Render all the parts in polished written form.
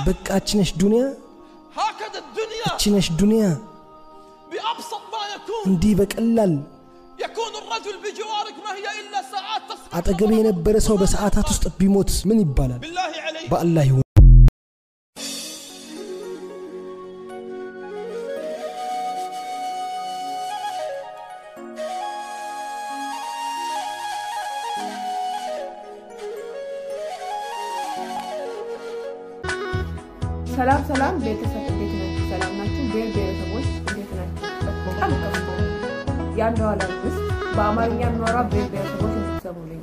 በቃችነሽ ዱንያ هكذا الدنيا ችነሽ ዱንያ بأبسط ما يكون እንዲህ በቀላል يكون الرجل بجوارك ما هي إلا ساعات تصبح አጠገቤ የነበረ ሰው በሰዓታት ውስጥ ቢሞት ምን ይባላል بالله عليك በአላህ ይሁን ሰላም ቤተሰብ እንዴት ናችሁ? ሰላም ናችሁ? ቤተሰቦች እንዴት ናችሁ? በጣም ከፍቶ ያንደው ዓለም ውስጥ በአማርኛ ኖራ ቤተሰቦች እንድትሰሙልኝ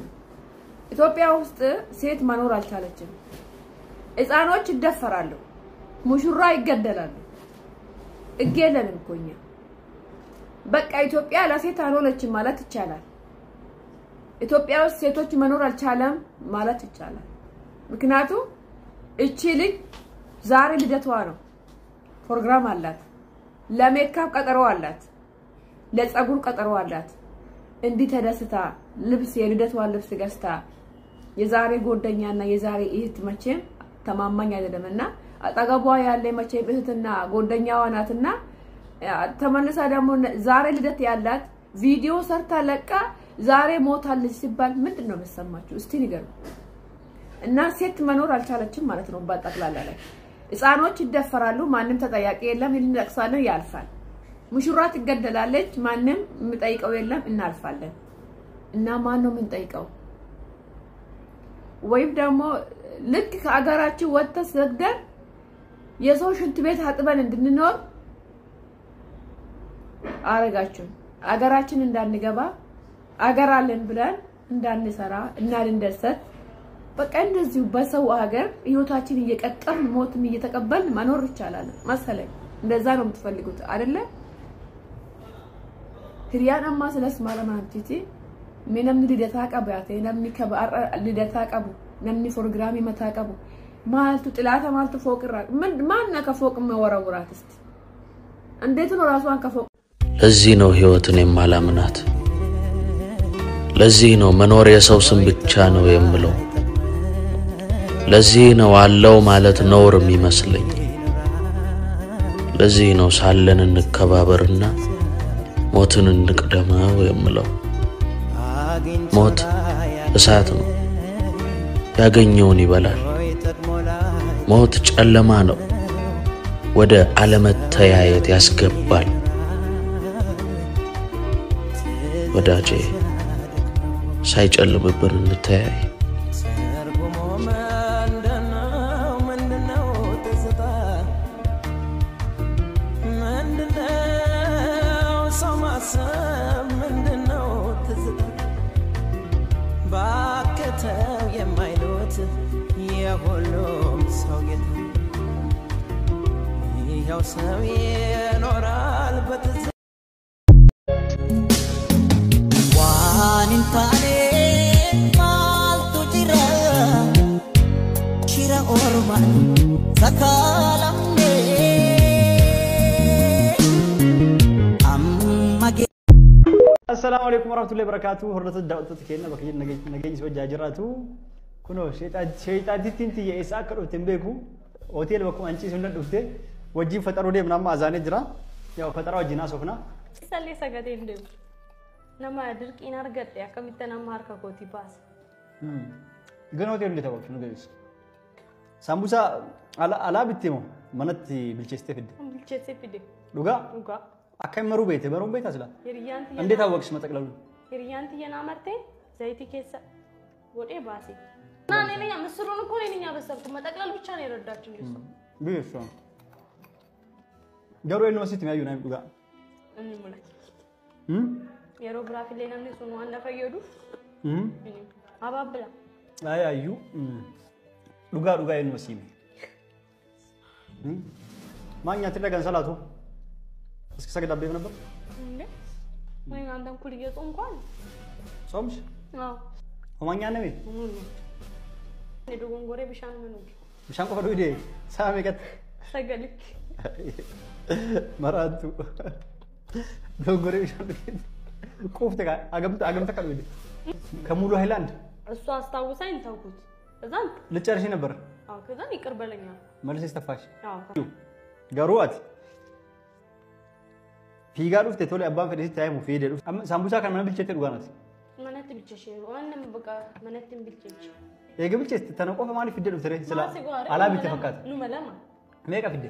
ኢትዮጵያ ውስጥ ሴት መኖር አልቻለችም። ህፃኖች ይደፈራሉ፣ ሙሽራ ይገደላሉ። እገለልን ኮኛ በቃ ኢትዮጵያ ለሴት አልሆነችም ማለት ይቻላል። ኢትዮጵያ ውስጥ ሴቶች መኖር አልቻለም ማለት ይቻላል። ምክንያቱም እቺ ልጅ ዛሬ ልደቷ ነው። ፕሮግራም አላት፣ ለሜካፕ ቀጠሮ አላት፣ ለፀጉር ቀጠሮ አላት። እንዲ ተደስታ ልብስ የልደቷን ልብስ ገዝታ የዛሬ ጎደኛና የዛሬ እህት መቼም ተማማኝ አይደለምና አጠገቧ ያለ መቼም እህትና ጎደኛዋ ናትና ተመልሳ ደግሞ ዛሬ ልደት ያላት ቪዲዮ ሰርታ ለቃ ዛሬ ሞታለች ሲባል ምንድነው መሰማችሁ? እስቲ ንገሩ። እና ሴት መኖር አልቻለችም ማለት ነው በአጠቃላይ ላይ ህፃኖች ይደፈራሉ፣ ማንንም ተጠያቂ የለም፣ ይልቅሳለን ያልፋል። ሙሽራ ትገደላለች፣ ማንንም የሚጠይቀው የለም፣ እናልፋለን። እና ማን ነው የምንጠይቀው? ወይም ደግሞ ልክ ከአገራችን ወጥተን ሰግደን የሰው ሽንት ቤት አጥበን እንድንኖር አረጋችሁ። አገራችን እንዳንገባ አገር አለን ብለን እንዳንሰራ እንዳንደሰት በቃ እንደዚሁ በሰው ሀገር ህይወታችን እየቀጠል ሞትም እየተቀበል መኖር ይቻላል መሰለኝ። እንደዛ ነው የምትፈልጉት አይደለ? ህሪያናማ ስለስማለማንቲቲ ምንም ልደታ ቀባቴ ነምኒ ከባር ልደታ ቀቡ ነምኒ ፕሮግራም ይመታቀቡ ማልቱ ጥላታ ማልቱ ፎቅራ ማን ከፎቅ መወራውራት እስቲ እንዴት ነው ራሷን ከፎቅ ለዚህ ነው ህይወትን የማላምናት ለዚህ ነው መኖር የሰው ስም ብቻ ነው የምለው ለዚህ ነው አለው ማለት ነውር የሚመስለኝ ለዚህ ነው ሳለን እንከባበርና ሞትን እንቅደመው የምለው ሞት እሳት ነው ያገኘውን ይበላል ሞት ጨለማ ነው ወደ አለመተያየት ያስገባል ወዳጄ ሳይጨልምብን እንተያይ السلام عليكم ورحمة الله وبركاته. هرت الدعوة تكينا بكير نجيس وجاجراتو كنو شيطان تنتي يساك وتنبيكو أوتيل بكم أنتي سنة دكتة وجي فترة ودي منام أزاني جرا يا فترة وجينا سوفنا سالي سجدين دم نما أدرك إن أرجع يا كم تنام ماركا كوتي باس جنو أوتيل اللي تبغى شنو جالس سامبوسا على بتيمو منتي بالشيستفيد بالشيستفيد لوجا لوجا أكيد مرو بيته أصلا. يريانتي. أندي تاوكس ما تقلون. يريانتي أنا مرتين زيتي كيسة. قولي باسي. أنا نيني أم سرون كوني نيني أبى سبتو ما تقلل بيشاني ردات جلسة. بيشون. جارو إنه مسيت ما يونايم لوجا. أني ملاك. يروغرافي لينا من سونو أنا فيودو. أبى بلا. أي أيو. لوجا إنه مسيمي. ما ينتهي لكن سلاتو. እስኪ ሰገድ አብይ ነበር እንዴ ወይ አንተም ኩልዬ ጾምኳል ጾምሽ አዎ ሆማኛ ነው ዶጎንጎሬ ብሻን ምኑ ብሻን ቆፈዱ ዲዴ ሳሜከት ሰገልክ መራቱ ዶጎንጎሬ ብሻን ቆፍተ ጋር አገምተ ከሉኝ ከሙሉ ሃይላንድ እሱ አስታውሳኝ ተውኩት እዛን ልጨርሽ ነበር ከዛ ይቅርበለኛ መልሰሽ ተፋሽ አዎ ጋሩት ፊጋር ውስጥ ቶሎ አባን ፈደስ ታይሙ ፊደ ሳምቡሳ ካን ምን ብልጨት ዱጋናት ማናት ብልጨሽ ዋንም በቃ ማናትን ብልጨሽ የግብልጨት ተነቆፈ ማለት ፊደ ነው ስለ አላቢ ተፈካት ኑ መለማ ሜቃ ፊደ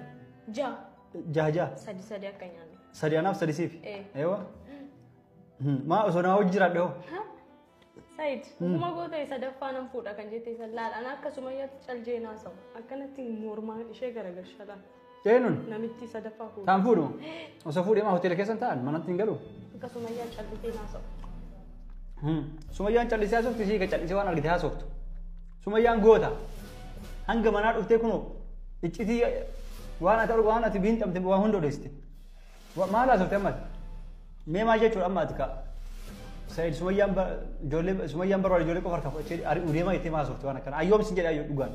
ጃጃ ሰዲ ያቀኛል ሰዲያናፍ ሰዲሲፍ አይዋ ማ ሶና ወጅራዶ ሳይድ ሁማ ጎታ የሰደፋንም ፉዳ ከንጀቴ ሰላል አና ከሱመያ ጨልጄና ሰው አከነቲ ሞርማ እሺ ገረገርሻላ ጀኑን ነምቲ ሰደፋኩ ታንፉዱ ወሰፉዲ ማ ሆቴል ከሰንታን ማናት ይንገሉ ከሱመያ ጨልጄና ሰው ሱመያን ጨልሲያ ሶፍት ሲይ ከጨልሲ ዋን አርግታ ሶፍት ሱመያን ጎታ አንገ ማና ዱፍቴ ኩኖ እጭቲ ዋና ተሩ ዋና ትቢን ጠምት ዋሁንዶ ደስቲ ማላ ሶፍት ያማት ሜማጀቹ አማትካ سيد سميان جولي سميان برا جولي كفر كفر شيء أري وديما يتم هاسوت وانا كان أيوم سنجري أيوم دوغان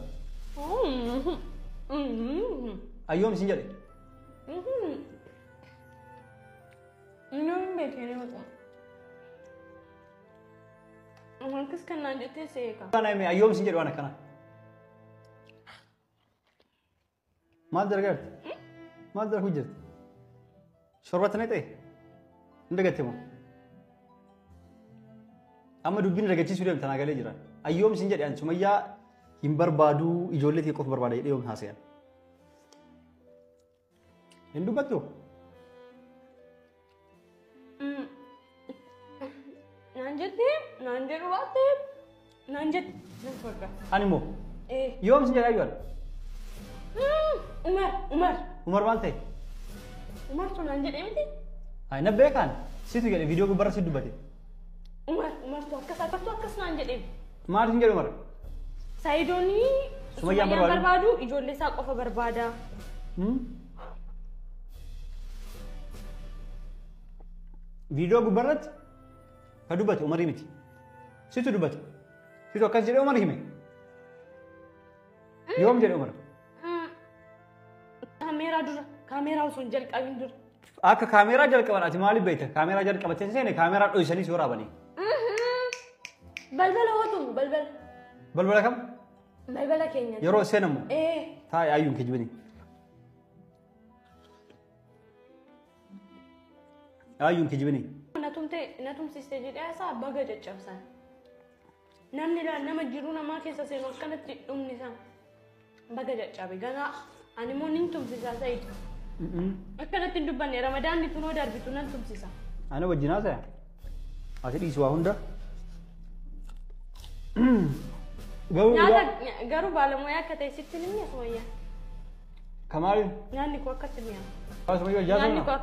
أيوم سنجري نعم بيتي نعم أنا كيس كان نجتي سيكا أنا مي أيوم سنجري وانا كان ما درجات ما در حجت شربتنا تي ندقتهم أما دوبين رجعتي سوريا مثلا قال لي جرا أيوم سنجد يعني سمية يمبر بادو يجولي يقف بربادة يوم هاسيان هندو بتو نانجد واتي نانجد أنا مو إيه يوم سنجد أيوان عمر مالتي عمر تو نانجد إمتى هاي نبأ كان سيتو قال فيديو كبر سيدو بتي عمر تو أكس نانجد إم ما سنجد عمر سايدوني سمية بربادو يجولي ساق أوف بربادا فيديو كبرت فدوبت عمر يمتي سيتو دوبت سيتو أكس جد عمر يمي يوم جد عمر كاميرا وسون جل كابين دور أك كاميرا جل كمان أتمالي بيته كاميرا جل كمان تنسي كاميرا تو يسني سورا بني بلبل هو تو بلبل كم بلبل كينيا يرو سينما إيه تاي أيون كجبني أيون كجبني نتوم سيستجد أسا بغج الشمسان نمني لا نمجرونا ما كيسا سينو كانت أمني سام بغج الشابي غانا أنا مو نينتم سيسا سيد أكنت تندبني رمضان دي تنو دار بيتو ننتم سيسا أنا وجنا سيا أكيد يسوا هوندا غارو بالمويا كتاي ستني يا سويا كمال ناني كو كتنيا سويا جازونا